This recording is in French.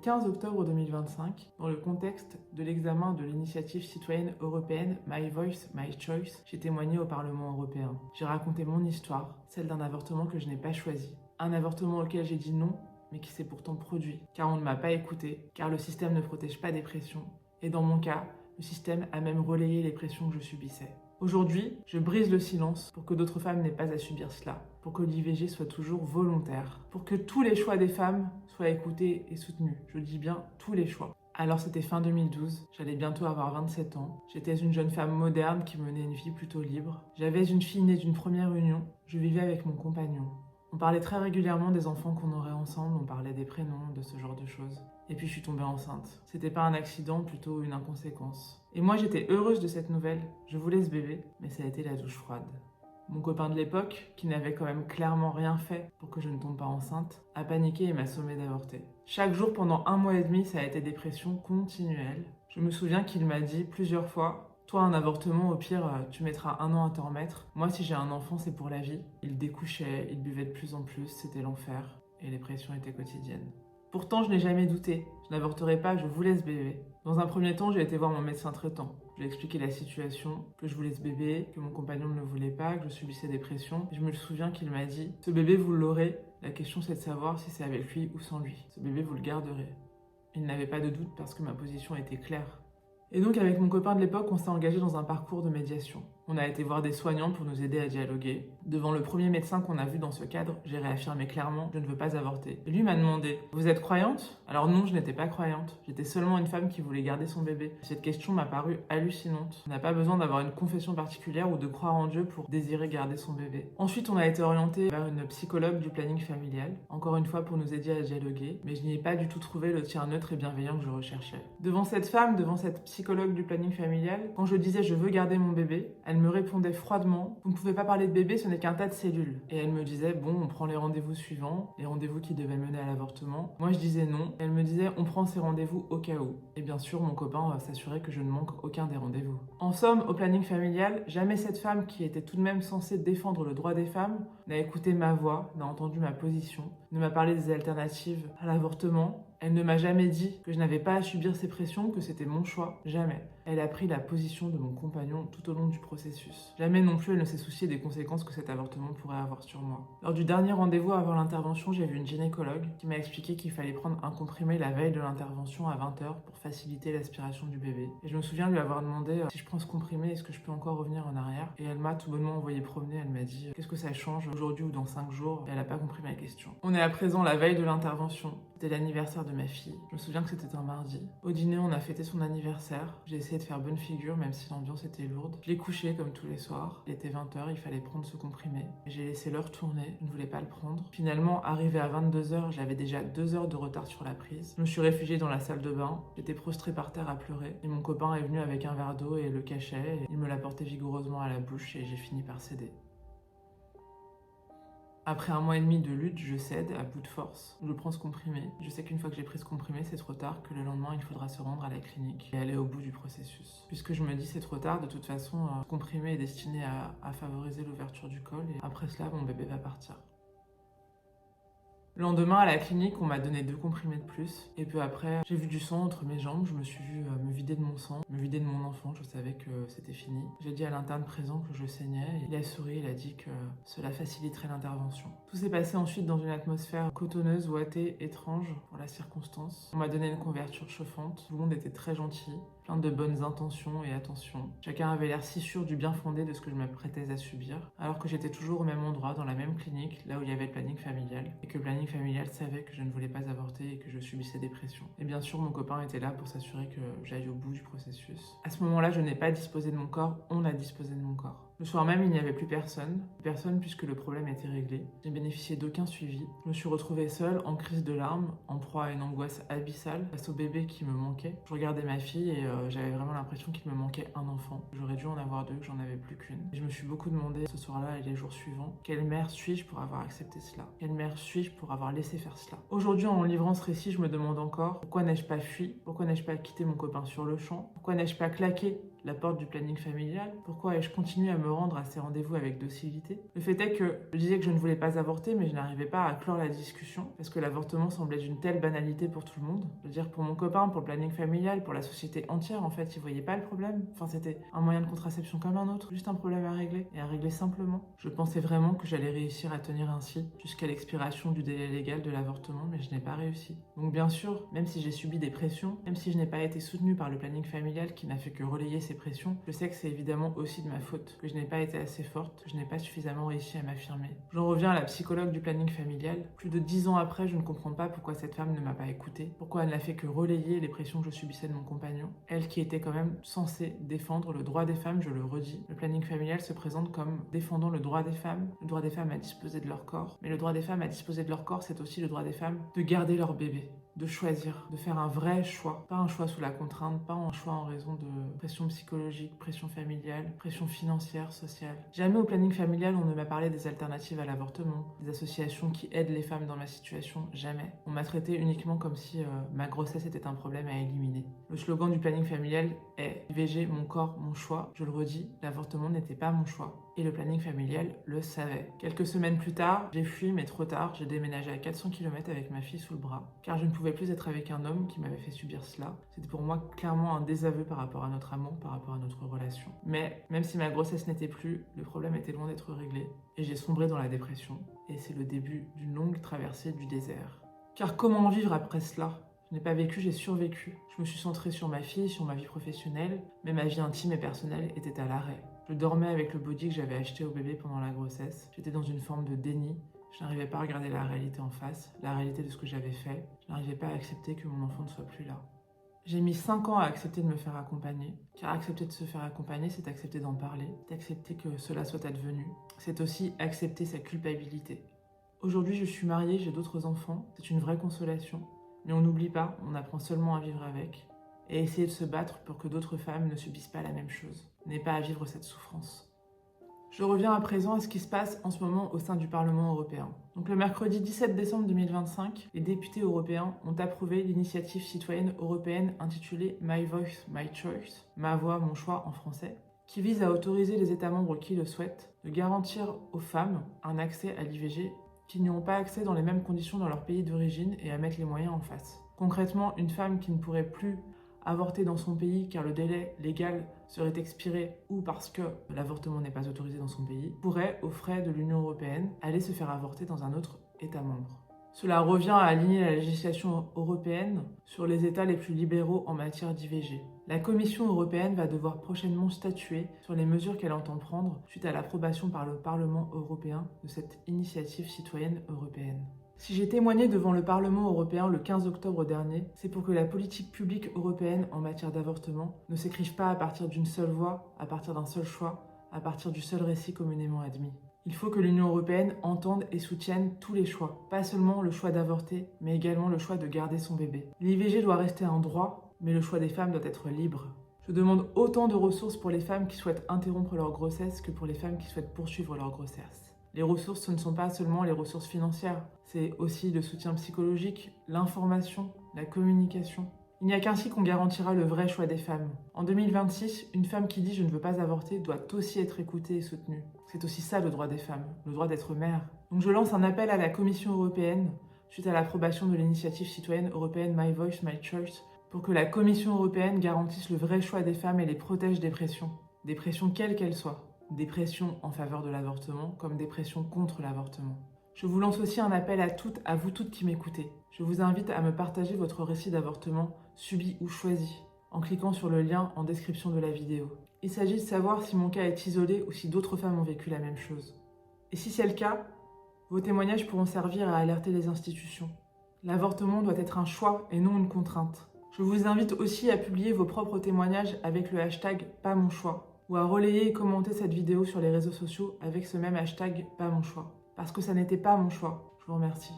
15 octobre 2025, dans le contexte de l'examen de l'initiative citoyenne européenne My Voice, My Choice, j'ai témoigné au Parlement européen. J'ai raconté mon histoire, celle d'un avortement que je n'ai pas choisi. Un avortement auquel j'ai dit non, mais qui s'est pourtant produit, car on ne m'a pas écouté, car le système ne protège pas des pressions. Et dans mon cas, le système a même relayé les pressions que je subissais. Aujourd'hui, je brise le silence pour que d'autres femmes n'aient pas à subir cela, pour que l'IVG soit toujours volontaire, pour que tous les choix des femmes soient écoutés et soutenus. Je dis bien tous les choix. Alors c'était fin 2012, j'allais bientôt avoir 27 ans. J'étais une jeune femme moderne qui menait une vie plutôt libre. J'avais une fille née d'une première union, je vivais avec mon compagnon. On parlait très régulièrement des enfants qu'on aurait ensemble, on parlait des prénoms, de ce genre de choses. Et puis je suis tombée enceinte. C'était pas un accident, plutôt une inconséquence. Et moi j'étais heureuse de cette nouvelle. Je voulais ce bébé, mais ça a été la douche froide. Mon copain de l'époque, qui n'avait quand même clairement rien fait pour que je ne tombe pas enceinte, a paniqué et m'a sommé d'avorter. Chaque jour pendant 1 mois et demi, ça a été des pressions continuelles. Je me souviens qu'il m'a dit plusieurs fois: toi, un avortement, au pire, tu mettras 1 an à t'en remettre. Moi, si j'ai un enfant, c'est pour la vie. Il découchait, il buvait de plus en plus, c'était l'enfer. Et les pressions étaient quotidiennes. Pourtant, je n'ai jamais douté. Je n'avorterai pas, je voulais ce bébé. Dans un premier temps, j'ai été voir mon médecin traitant. Je lui ai expliqué la situation, que je voulais ce bébé, que mon compagnon ne le voulait pas, que je subissais des pressions. Et je me souviens qu'il m'a dit: ce bébé, vous l'aurez. La question, c'est de savoir si c'est avec lui ou sans lui. Ce bébé, vous le garderez. Il n'avait pas de doute parce que ma position était claire. Et donc avec mon copain de l'époque, on s'est engagé dans un parcours de médiation. On a été voir des soignants pour nous aider à dialoguer. Devant le premier médecin qu'on a vu dans ce cadre, j'ai réaffirmé clairement: je ne veux pas avorter. Et lui m'a demandé: vous êtes croyante? Alors non, je n'étais pas croyante. J'étais seulement une femme qui voulait garder son bébé. Cette question m'a paru hallucinante. On n'a pas besoin d'avoir une confession particulière ou de croire en Dieu pour désirer garder son bébé. Ensuite, on a été orienté vers une psychologue du planning familial, encore une fois pour nous aider à dialoguer, mais je n'y ai pas du tout trouvé le tiers neutre et bienveillant que je recherchais. Devant cette femme, devant cette psychologue du planning familial, quand je disais je veux garder mon bébé, elle me répondait froidement: vous ne pouvez pas parler de bébé, ce n'est qu'un tas de cellules. Et elle me disait: bon, on prend les rendez-vous suivants, les rendez-vous qui devaient mener à l'avortement. Moi je disais non. Elle me disait: on prend ces rendez-vous au cas où. Et bien sûr, mon copain s'assurait que je ne manque aucun des rendez-vous. En somme, au planning familial, jamais cette femme qui était tout de même censée défendre le droit des femmes n'a écouté ma voix, n'a entendu ma position, ne m'a parlé des alternatives à l'avortement. Elle ne m'a jamais dit que je n'avais pas à subir ces pressions, que c'était mon choix. Jamais. Elle a pris la position de mon compagnon tout au long du processus. Jamais non plus elle ne s'est souciée des conséquences que cet avortement pourrait avoir sur moi. Lors du dernier rendez-vous avant l'intervention, j'ai vu une gynécologue qui m'a expliqué qu'il fallait prendre un comprimé la veille de l'intervention à 20h pour faciliter l'aspiration du bébé. Et je me souviens lui avoir demandé: si je prends ce comprimé, est-ce que je peux encore revenir en arrière? Et elle m'a tout bonnement envoyé promener. Elle m'a dit: qu'est-ce que ça change aujourd'hui ou dans 5 jours? Et elle n'a pas compris ma question. On est à présent la veille de l'intervention. C'était l'anniversaire de ma fille. Je me souviens que c'était un mardi. Au dîner, on a fêté son anniversaire. J'ai essayé de faire bonne figure, même si l'ambiance était lourde. Je l'ai couché comme tous les soirs. Il était 20h, il fallait prendre ce comprimé. J'ai laissé l'heure tourner, je ne voulais pas le prendre. Finalement, arrivé à 22h, j'avais déjà 2 heures de retard sur la prise. Je me suis réfugiée dans la salle de bain. J'étais prostrée par terre à pleurer. Et mon copain est venu avec un verre d'eau et le cachet. Il me l'a porté vigoureusement à la bouche et j'ai fini par céder. Après 1 mois et demi de lutte, je cède à bout de force. Je prends ce comprimé. Je sais qu'une fois que j'ai pris ce comprimé, c'est trop tard, que le lendemain, il faudra se rendre à la clinique et aller au bout du processus. Puisque je me dis c'est trop tard, de toute façon, ce comprimé est destiné à favoriser l'ouverture du col et après cela, mon bébé va partir. Le lendemain, à la clinique, on m'a donné 2 comprimés de plus. Et peu après, j'ai vu du sang entre mes jambes. Je me suis vue me vider de mon sang, me vider de mon enfant. Je savais que c'était fini. J'ai dit à l'interne présent que je saignais. Et il a souri, il a dit que cela faciliterait l'intervention. Tout s'est passé ensuite dans une atmosphère cotonneuse, ouatée, étrange pour la circonstance. On m'a donné une couverture chauffante. Tout le monde était très gentil, plein de bonnes intentions et attention. Chacun avait l'air si sûr du bien fondé de ce que je m'apprêtais à subir, alors que j'étais toujours au même endroit, dans la même clinique, là où il y avait le planning familial, et que le planning familial savait que je ne voulais pas avorter et que je subissais des pressions. Et bien sûr, mon copain était là pour s'assurer que j'aille au bout du processus. À ce moment-là, je n'ai pas disposé de mon corps, on a disposé de mon corps. Le soir même, il n'y avait plus personne. Personne puisque le problème était réglé. J'ai bénéficié d'aucun suivi. Je me suis retrouvée seule, en crise de larmes, en proie à une angoisse abyssale, face au bébé qui me manquait. Je regardais ma fille et j'avais vraiment l'impression qu'il me manquait un enfant. J'aurais dû en avoir 2, que j'en avais plus qu'une. Et je me suis beaucoup demandé ce soir-là et les jours suivants, quelle mère suis-je pour avoir accepté cela? Quelle mère suis-je pour avoir laissé faire cela? Aujourd'hui, en livrant ce récit, je me demande encore: pourquoi n'ai-je pas fui? Pourquoi n'ai-je pas quitté mon copain sur le champ? Pourquoi n'ai-je pas claqué la porte du planning familial? Pourquoi ai-je continué à me rendre à ces rendez-vous avec docilité? Le fait est que je disais que je ne voulais pas avorter, mais je n'arrivais pas à clore la discussion parce que l'avortement semblait d'une telle banalité pour tout le monde. Je veux dire, pour mon copain, pour le planning familial, pour la société entière, en fait, ils voyaient pas le problème. Enfin, c'était un moyen de contraception comme un autre, juste un problème à régler, et à régler simplement. Je pensais vraiment que j'allais réussir à tenir ainsi jusqu'à l'expiration du délai légal de l'avortement, mais je n'ai pas réussi. Donc bien sûr, même si j'ai subi des pressions, même si je n'ai pas été soutenue par le planning familial qui n'a fait que relayer ces pressions, je sais que c'est évidemment aussi de ma faute, que je n'ai pas été assez forte, que je n'ai pas suffisamment réussi à m'affirmer. J'en reviens à la psychologue du planning familial. Plus de 10 ans après, je ne comprends pas pourquoi cette femme ne m'a pas écoutée, pourquoi elle n'a fait que relayer les pressions que je subissais de mon compagnon, elle qui était quand même censée défendre le droit des femmes, je le redis. Le planning familial se présente comme défendant le droit des femmes à disposer de leur corps, mais le droit des femmes à disposer de leur corps, c'est aussi le droit des femmes de garder leur bébé, de choisir, de faire un vrai choix, pas un choix sous la contrainte, pas un choix en raison de pression psychologique, pression familiale, pression financière, sociale. Jamais au planning familial on ne m'a parlé des alternatives à l'avortement, des associations qui aident les femmes dans ma situation, jamais. On m'a traité uniquement comme si ma grossesse était un problème à éliminer. Le slogan du planning familial est IVG, mon corps, mon choix. Je le redis, l'avortement n'était pas mon choix. Et le planning familial le savait. Quelques semaines plus tard, j'ai fui, mais trop tard, j'ai déménagé à 400 km avec ma fille sous le bras, car je ne pouvais plus être avec un homme qui m'avait fait subir cela. C'était pour moi clairement un désaveu par rapport à notre amour, par rapport à notre relation. Mais même si ma grossesse n'était plus, le problème était loin d'être réglé, et j'ai sombré dans la dépression. Et c'est le début d'une longue traversée du désert. Car comment vivre après cela ? Je n'ai pas vécu, j'ai survécu. Je me suis centrée sur ma fille, sur ma vie professionnelle, mais ma vie intime et personnelle était à l'arrêt. Je dormais avec le body que j'avais acheté au bébé pendant la grossesse. J'étais dans une forme de déni. Je n'arrivais pas à regarder la réalité en face, la réalité de ce que j'avais fait. Je n'arrivais pas à accepter que mon enfant ne soit plus là. J'ai mis 5 ans à accepter de me faire accompagner, car accepter de se faire accompagner, c'est accepter d'en parler, c'est accepter que cela soit advenu. C'est aussi accepter sa culpabilité. Aujourd'hui, je suis mariée, j'ai d'autres enfants, c'est une vraie consolation. Mais on n'oublie pas, on apprend seulement à vivre avec. Et essayer de se battre pour que d'autres femmes ne subissent pas la même chose, n'aient pas à vivre cette souffrance. Je reviens à présent à ce qui se passe en ce moment au sein du Parlement européen. Donc le mercredi 17 décembre 2025, les députés européens ont approuvé l'initiative citoyenne européenne intitulée My Voice, My Choice, Ma voix, mon choix en français, qui vise à autoriser les États membres qui le souhaitent de garantir aux femmes un accès à l'IVG qui n'y ont pas accès dans les mêmes conditions dans leur pays d'origine et à mettre les moyens en face. Concrètement, une femme qui ne pourrait plus avorter dans son pays car le délai légal serait expiré ou parce que l'avortement n'est pas autorisé dans son pays, pourrait, aux frais de l'Union européenne, aller se faire avorter dans un autre État membre. Cela revient à aligner la législation européenne sur les États les plus libéraux en matière d'IVG. La Commission européenne va devoir prochainement statuer sur les mesures qu'elle entend prendre suite à l'approbation par le Parlement européen de cette initiative citoyenne européenne. Si j'ai témoigné devant le Parlement européen le 15 octobre dernier, c'est pour que la politique publique européenne en matière d'avortement ne s'écrive pas à partir d'une seule voix, à partir d'un seul choix, à partir du seul récit communément admis. Il faut que l'Union européenne entende et soutienne tous les choix, pas seulement le choix d'avorter, mais également le choix de garder son bébé. L'IVG doit rester un droit, mais le choix des femmes doit être libre. Je demande autant de ressources pour les femmes qui souhaitent interrompre leur grossesse que pour les femmes qui souhaitent poursuivre leur grossesse. Les ressources, ce ne sont pas seulement les ressources financières, c'est aussi le soutien psychologique, l'information, la communication. Il n'y a qu'ainsi qu'on garantira le vrai choix des femmes. En 2026, une femme qui dit « je ne veux pas avorter » doit aussi être écoutée et soutenue. C'est aussi ça le droit des femmes, le droit d'être mère. Donc je lance un appel à la Commission européenne, suite à l'approbation de l'initiative citoyenne européenne My Voice, My Choice, pour que la Commission européenne garantisse le vrai choix des femmes et les protège des pressions quelles qu'elles soient. Des pressions en faveur de l'avortement comme des pressions contre l'avortement. Je vous lance aussi un appel à vous toutes qui m'écoutez. Je vous invite à me partager votre récit d'avortement subi ou choisi en cliquant sur le lien en description de la vidéo. Il s'agit de savoir si mon cas est isolé ou si d'autres femmes ont vécu la même chose. Et si c'est le cas, vos témoignages pourront servir à alerter les institutions. L'avortement doit être un choix et non une contrainte. Je vous invite aussi à publier vos propres témoignages avec le hashtag #PasMonChoix ou à relayer et commenter cette vidéo sur les réseaux sociaux avec ce même hashtag #PasMonChoix. Parce que ça n'était pas mon choix. Je vous remercie.